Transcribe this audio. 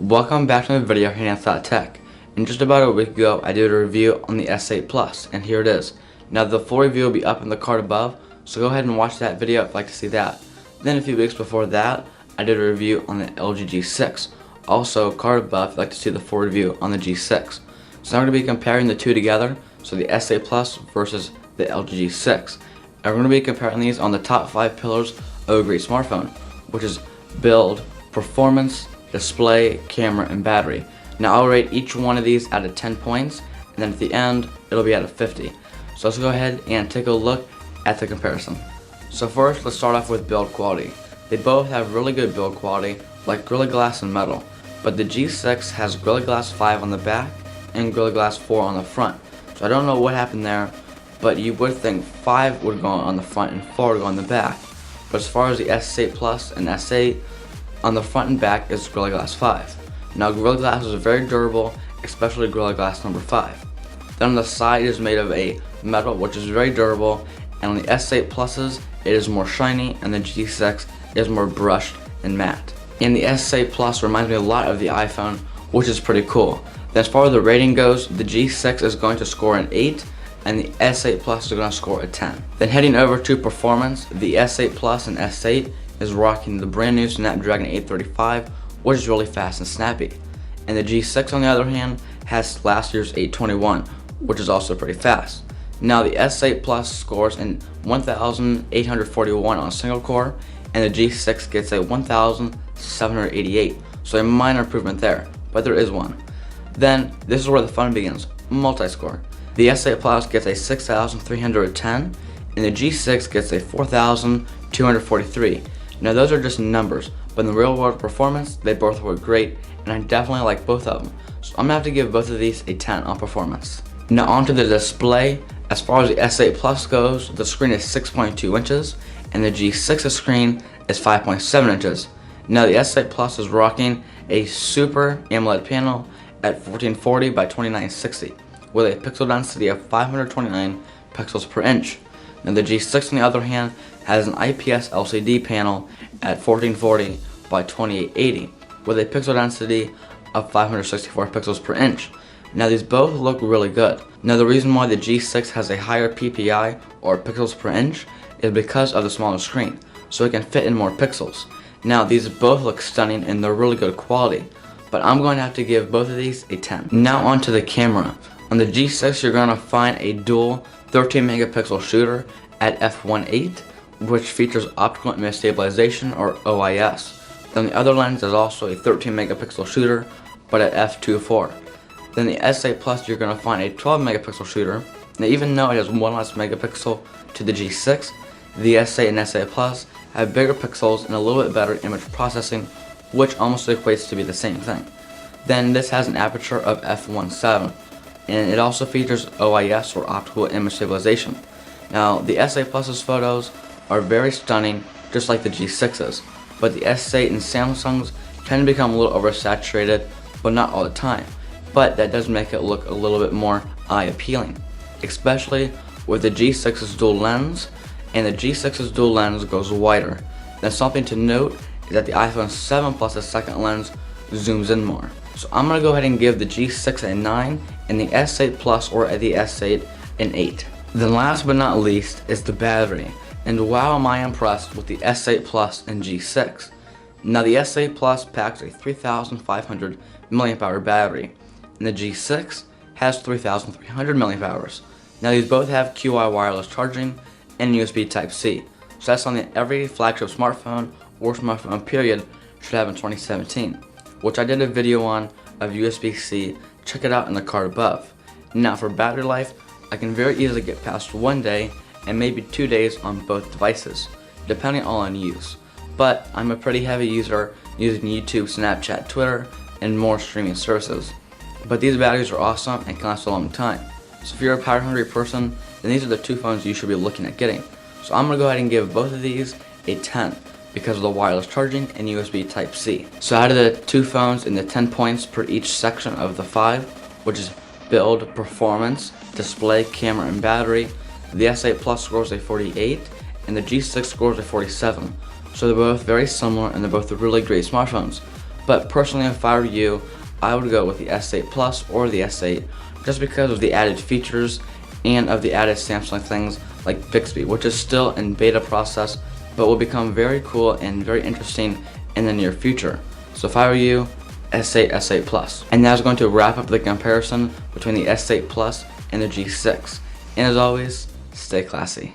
Welcome back to the video here at Anth.Tech. And just about a week ago, I did a review on the S8 Plus, and here it is. Now the full review will be up in the card above, so go ahead and watch that video if you'd like to see that. Then a few weeks before that, I did a review on the LG G6. Also, card above if you'd like to see the full review on the G6. So I'm going to be comparing the two together, so the S8 Plus versus the LG G6. And we're going to be comparing these on the top 5 pillars of a great smartphone, which is build, performance, display, camera, and battery. Now I'll rate each one of these out of 10 points, and then at the end it'll be out of 50. So let's go ahead and take a look at the comparison. So first, let's start off with build quality. They both have really good build quality, like Gorilla Glass and metal, but the G6 has Gorilla Glass 5 on the back and Gorilla Glass 4 on the front. So I don't know what happened there, but you would think 5 would go on the front and 4 would go on the back. But as far as the S8 Plus and S8, on the front and back is Gorilla Glass 5. Now Gorilla Glass is very durable, especially Gorilla Glass number 5. Then on the side is made of a metal, which is very durable, and on the S8 Pluses it is more shiny, and the G6 is more brushed and matte. And the S8 Plus reminds me a lot of the iPhone, which is pretty cool. Then as far as the rating goes, the G6 is going to score an 8, and the S8 Plus is going to score a 10. Then heading over to performance, the S8 Plus and S8 is rocking the brand new Snapdragon 835, which is really fast and snappy. And the G6 on the other hand has last year's 821, which is also pretty fast. Now the S8 Plus scores in 1,841 on a single core, and the G6 gets a 1,788, so a minor improvement there, but there is one. Then this is where the fun begins, multi-score. The S8 Plus gets a 6,310, and the G6 gets a 4,243. Now those are just numbers, but in the real world performance, they both work great, and I definitely like both of them. So I'm gonna have to give both of these a 10 on performance. Now onto the display. As far as the S8 Plus goes, the screen is 6.2 inches, and the G6's screen is 5.7 inches. Now the S8 Plus is rocking a Super AMOLED panel at 1440 by 2960, with a pixel density of 529 pixels per inch. Now the G6 on the other hand has an IPS LCD panel at 1440 by 2880 with a pixel density of 564 pixels per inch. Now these both look really good. Now the reason why the G6 has a higher PPI or pixels per inch is because of the smaller screen, so it can fit in more pixels. Now these both look stunning and they're really good quality, but I'm going to have to give both of these a 10. Now onto the camera. On the G6 you're going to find a dual 13 megapixel shooter at f1.8, which features optical image stabilization or OIS. Then the other lens is also a 13 megapixel shooter, but at f2.4. Then the S8 Plus you're going to find a 12 megapixel shooter. Now even though it has one less megapixel to the G6, the S8 and S8 Plus have bigger pixels and a little bit better image processing, which almost equates to be the same thing. Then this has an aperture of f1.7, and it also features OIS or optical image stabilization. Now the S8 Plus's photos are very stunning, just like the G6's, but the S8 and Samsung's tend to become a little oversaturated, but not all the time. But that does make it look a little bit more eye appealing, especially with the G6's dual lens, and the G6's dual lens goes wider. Then something to note is that the iPhone 7 Plus's second lens zooms in more. So I'm going to go ahead and give the G6 a 9 and the S8 Plus or the S8 an 8. Then last but not least is the battery, and wow am I impressed with the S8 Plus and G6. Now the S8 Plus packs a 3,500 mAh battery, and the G6 has 3,300 mAh. Now these both have QI wireless charging and USB Type-C, so that's something every flagship smartphone or smartphone period should have in 2017, which I did a video on of USB-C, check it out in the card above. Now for battery life, I can very easily get past 1 day and maybe 2 days on both devices, depending on use. But I'm a pretty heavy user using YouTube, Snapchat, Twitter, and more streaming services. But these batteries are awesome and can last a long time. So if you're a power hungry person, then these are the two phones you should be looking at getting. So I'm going to go ahead and give both of these a 10 because of the wireless charging and USB Type-C. So out of the two phones in the 10 points per each section of the 5, which is build, performance, display, camera, and battery, the S8 Plus scores a 48 and the G6 scores a 47. So they're both very similar and they're both really great smartphones. But personally, if I were you, I would go with the S8 Plus or the S8 just because of the added features and of the added Samsung things like Bixby, which is still in beta process but will become very cool and very interesting in the near future. So if I were you, S8, S8 Plus. And that is going to wrap up the comparison between the S8 Plus and the G6. And as always, stay classy.